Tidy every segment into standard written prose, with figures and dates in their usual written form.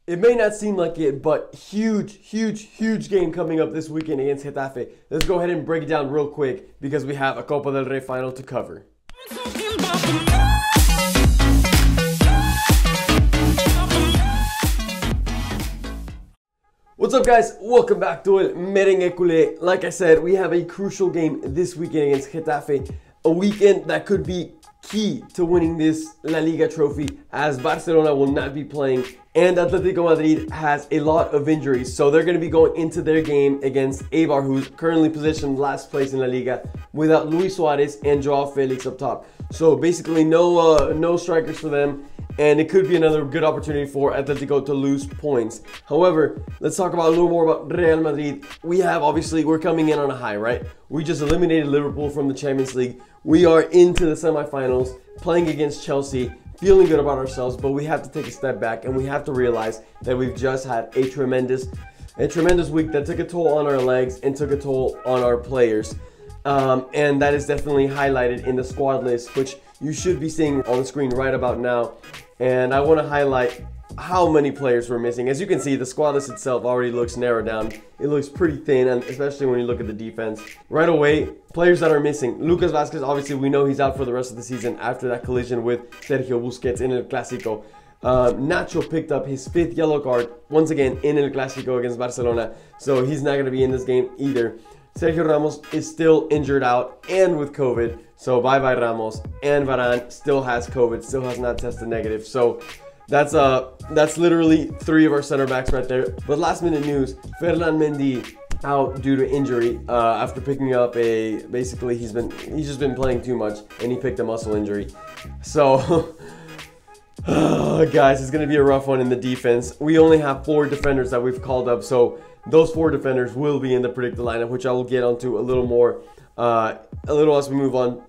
It may not seem like it, but huge game coming up this weekend against Getafe. Let's go ahead and break it down real quick because we have a Copa del Rey final to cover. What's up, guys? Welcome back to El Merengue Cule. Like I said, we have a crucial game this weekend against Getafe. A weekend that could be key to winning this La Liga trophy, as Barcelona will not be playing and Atletico Madrid has a lot of injuries. So they're going to be going into their game against Eibar, who's currently positioned last place in La Liga, without Luis Suarez and Joao Felix up top. So basically no strikers for them, and it could be another good opportunity for Atletico to lose points. However, let's talk about a little more about Real Madrid. We're coming in on a high, right? We just eliminated Liverpool from the Champions League. We are into the semifinals, playing against Chelsea, feeling good about ourselves, but we have to take a step back and we have to realize that we've just had a tremendous week that took a toll on our legs and took a toll on our players. And that is definitely highlighted in the squad list, which you should be seeing on the screen right about now. And I want to highlight how many players we're missing. As you can see, the squad list itself already looks narrowed down. It looks pretty thin, and especially when you look at the defense. Right away, players that are missing. Lucas Vázquez, obviously we know he's out for the rest of the season after that collision with Sergio Busquets in El Clásico. Nacho picked up his 5th yellow card, once again in El Clásico against Barcelona, so he's not going to be in this game either. Sergio Ramos is still injured out and with COVID, so bye-bye Ramos. And Varane still has COVID, still has not tested negative. So that's literally 3 of our center backs right there. But last minute news, Ferland Mendy out due to injury after picking up basically he's just been playing too much and he picked a muscle injury. So guys, it's going to be a rough one in the defense. We only have 4 defenders that we've called up, so those 4 defenders will be in the predicted lineup, which I will get onto a little more, as we move on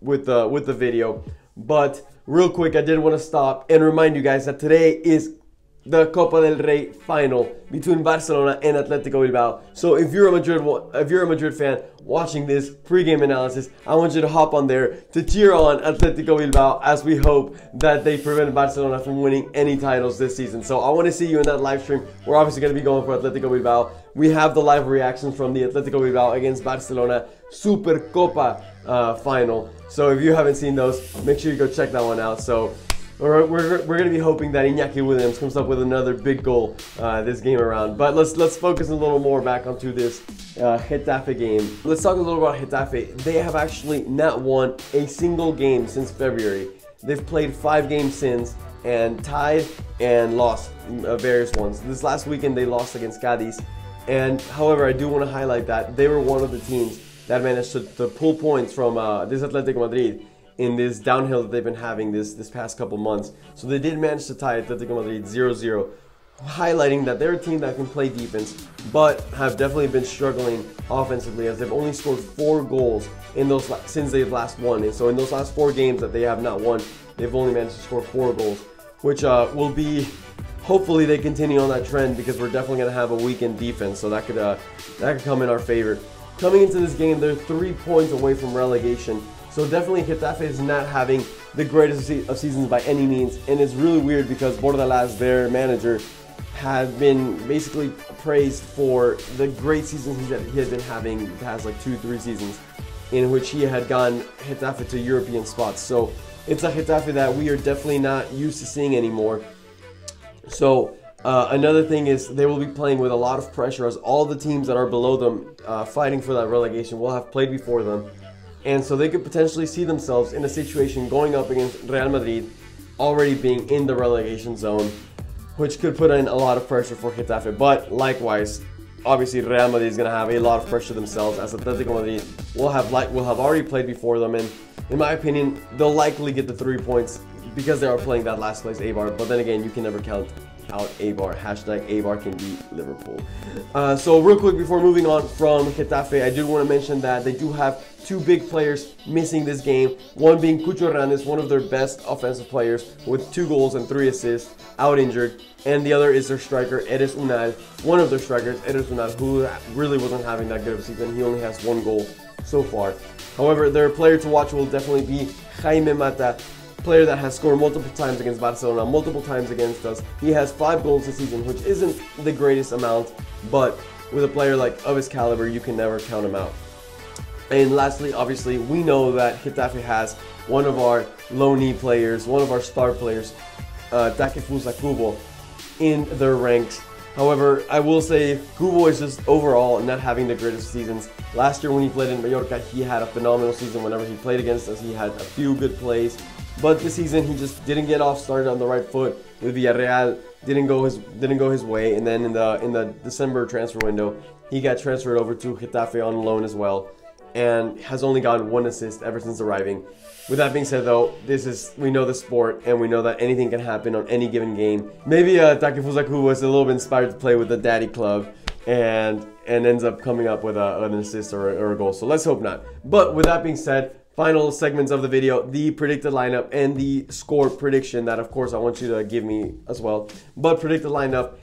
with the video. But real quick, I did want to stop and remind you guys that today is the Copa del Rey final between Barcelona and Atletico Bilbao. So if you're a Madrid fan watching this pregame analysis, I want you to hop on there to cheer on Atletico Bilbao, as we hope that they prevent Barcelona from winning any titles this season. So I want to see you in that live stream. We're obviously going to be going for Atletico Bilbao. We have the live reactions from the Atletico Bilbao against Barcelona Super Copa final. So if you haven't seen those, make sure you go check that one out. So we're going to be hoping that Iñaki Williams comes up with another big goal this game around. But let's focus a little more back onto this Getafe game. Let's talk a little about Getafe. They have actually not won a single game since February. They've played 5 games since and tied and lost various ones. This last weekend they lost against Cadiz. And however, I do want to highlight that they were one of the teams that managed to pull points from this Atletico Madrid in this downhill that they've been having this past couple months. So they did manage to tie Atletico Madrid 0-0, highlighting that they're a team that can play defense, but have definitely been struggling offensively, as they've only scored 4 goals since they've last won. And so in those last 4 games that they have not won, they've only managed to score 4 goals, which will be, hopefully they continue on that trend, because we're definitely going to have a weakened defense, so that could come in our favor. Coming into this game, they're 3 points away from relegation. So definitely Getafe is not having the greatest of seasons by any means. And it's really weird because Bordalás, their manager, had been basically praised for the great seasons he had been having the past like 2-3 seasons, in which he had gotten Getafe to European spots. So it's a Getafe that we are definitely not used to seeing anymore. So another thing is they will be playing with a lot of pressure, as all the teams that are below them fighting for that relegation will have played before them. And so they could potentially see themselves in a situation going up against Real Madrid, already being in the relegation zone, which could put in a lot of pressure for Getafe. But likewise, obviously Real Madrid is going to have a lot of pressure themselves, as Atletico Madrid will have already played before them. And in my opinion, they'll likely get the 3 points because they are playing that last place Eibar. But then again, you can never count out Eibar. Hashtag Eibar can beat Liverpool. So real quick before moving on from Getafe, I did want to mention that they do have 2 big players missing this game. One being Cucho Hernandez, one of their best offensive players with 2 goals and 3 assists, out injured. And the other is their striker, Eres Unal, one of their strikers, Eres Unal, who really wasn't having that good of a season. He only has 1 goal so far. However, their player to watch will definitely be Jaime Mata, player that has scored multiple times against Barcelona, multiple times against us. He has 5 goals this season, which isn't the greatest amount, but with a player like of his caliber, you can never count him out. And lastly, obviously, we know that Getafe has one of our low-knee players, one of our star players, Takefusa Kubo, in their ranks. However, I will say Kubo is just overall not having the greatest seasons. Last year when he played in Mallorca, he had a phenomenal season. Whenever he played against us, he had a few good plays. But this season, he just didn't get off started on the right foot with Villarreal. Didn't go his way. And then in the December transfer window, he got transferred over to Getafe on loan as well, and has only gotten 1 assist ever since arriving. With that being said, though, we know the sport, and we know that anything can happen on any given game. Maybe Takefusa Kubo was a little bit inspired to play with the daddy club, and ends up coming up with an assist or a goal. So let's hope not. But with that being said, final segments of the video, the predicted lineup and the score prediction that, of course, I want you to give me as well. But predicted lineup,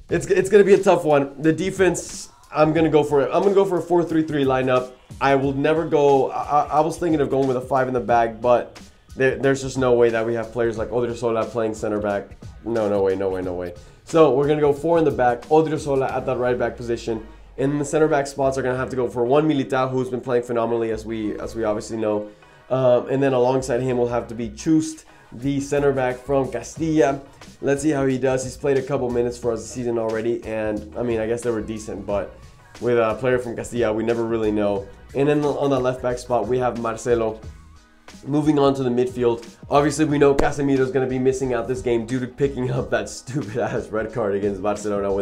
it's going to be a tough one. The defense, I'm going to go for it. I'm going to go for a 4-3-3 lineup. I will never go, I was thinking of going with a 5 in the back, but there's just no way that we have players like Odriozola playing center back. No way. So we're going to go 4 in the back, Odriozola at that right back position. And the center back spots are going to have to go for one Militao, who's been playing phenomenally, as we obviously know. And then alongside him will have to be Chust, the center back from Castilla. Let's see how he does. He's played a couple minutes for us this season already, and I mean, I guess they were decent, but with a player from Castilla, we never really know. And then on the left back spot, we have Marcelo. Moving on to the midfield, obviously we know Casemiro is going to be missing out this game due to picking up that stupid-ass red card against Barcelona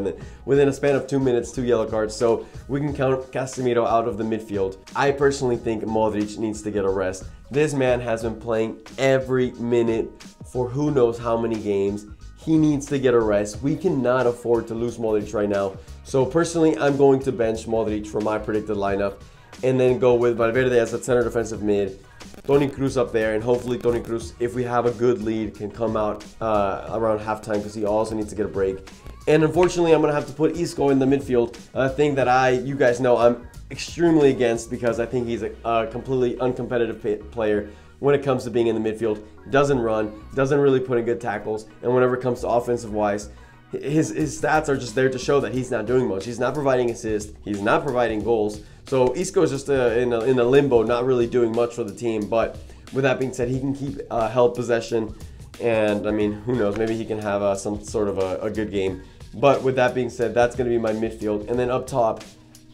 within a span of 2 minutes, 2 yellow cards. So we can count Casemiro out of the midfield. I personally think Modric needs to get a rest. This man has been playing every minute for who knows how many games. He needs to get a rest. We cannot afford to lose Modric right now. So personally, I'm going to bench Modric for my predicted lineup and then go with Valverde as a center defensive mid. Toni Kroos up there, and hopefully Toni Kroos, if we have a good lead, can come out around halftime because he also needs to get a break. And unfortunately, I'm going to have to put Isco in the midfield, a thing that you guys know I'm extremely against because I think he's a completely uncompetitive player when it comes to being in the midfield. Doesn't run, doesn't really put in good tackles, and whenever it comes to offensive-wise, his stats are just there to show that he's not doing much. He's not providing assists, he's not providing goals. So Isco is just in a limbo, not really doing much for the team. But with that being said, he can keep held possession, and I mean, who knows, maybe he can have some sort of a good game. But with that being said, that's going to be my midfield. And then up top,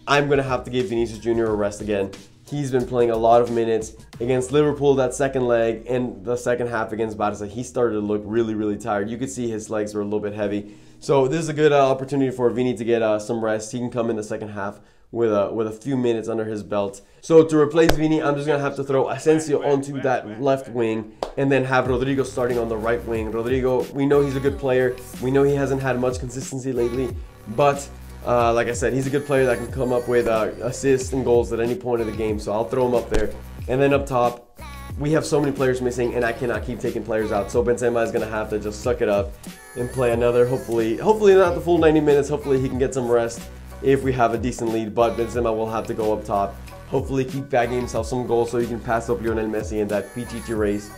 I'm going to have to give Vinicius Jr. a rest again. He's been playing a lot of minutes against Liverpool that second leg, and the second half against Barca. He started to look really tired. You could see his legs were a little bit heavy. So this is a good opportunity for Vini to get some rest. He can come in the second half with a few minutes under his belt. So to replace Vini, I'm just going to have to throw Asensio onto that left wing and then have Rodrigo starting on the right wing. Rodrigo, we know he's a good player. We know he hasn't had much consistency lately, but like I said, he's a good player that can come up with assists and goals at any point of the game. So I'll throw him up there. And then up top, we have so many players missing, and I cannot keep taking players out. So Benzema is going to have to just suck it up and play another, hopefully not the full 90 minutes. Hopefully he can get some rest if we have a decent lead. But Benzema will have to go up top. Hopefully keep bagging himself some goals so he can pass up Lionel Messi in that Pichichi race.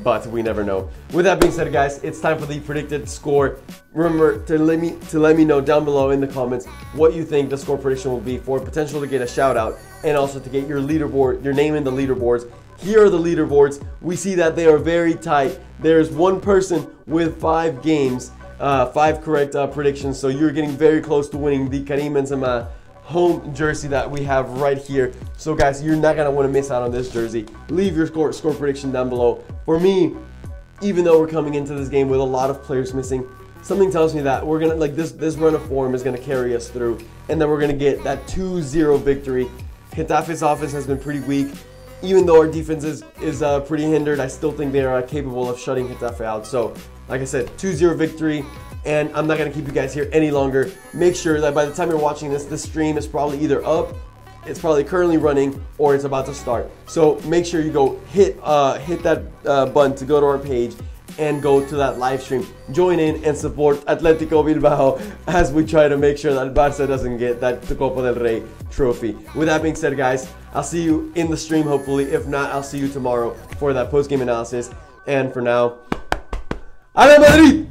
But we never know. With that being said, guys, it's time for the predicted score. Remember to let me know down below in the comments what you think the score prediction will be for potential to get a shout out, and also to get your leaderboard, your name in the leaderboards. Here are the leaderboards. We see that they are very tight. There's one person with 5 games, 5 correct predictions. So you're getting very close to winning the Karim Benzema home jersey that we have right here. So guys, you're not gonna want to miss out on this jersey. Leave your score prediction down below. For me, even though we're coming into this game with a lot of players missing, something tells me that we're gonna, like, this run of form is gonna carry us through, and then we're gonna get that 2-0 victory. Getafe's offense has been pretty weak. Even though our defense is pretty hindered, I still think they are capable of shutting Getafe out. So, like I said, 2-0 victory. And I'm not going to keep you guys here any longer. Make sure that by the time you're watching this, this stream is probably either up, it's probably currently running, or it's about to start. So make sure you go hit that button to go to our page and go to that live stream. Join in and support Atletico Bilbao as we try to make sure that Barca doesn't get that Copa del Rey trophy. With that being said, guys, I'll see you in the stream hopefully. If not, I'll see you tomorrow for that post-game analysis. And for now, ¡a la Madrid!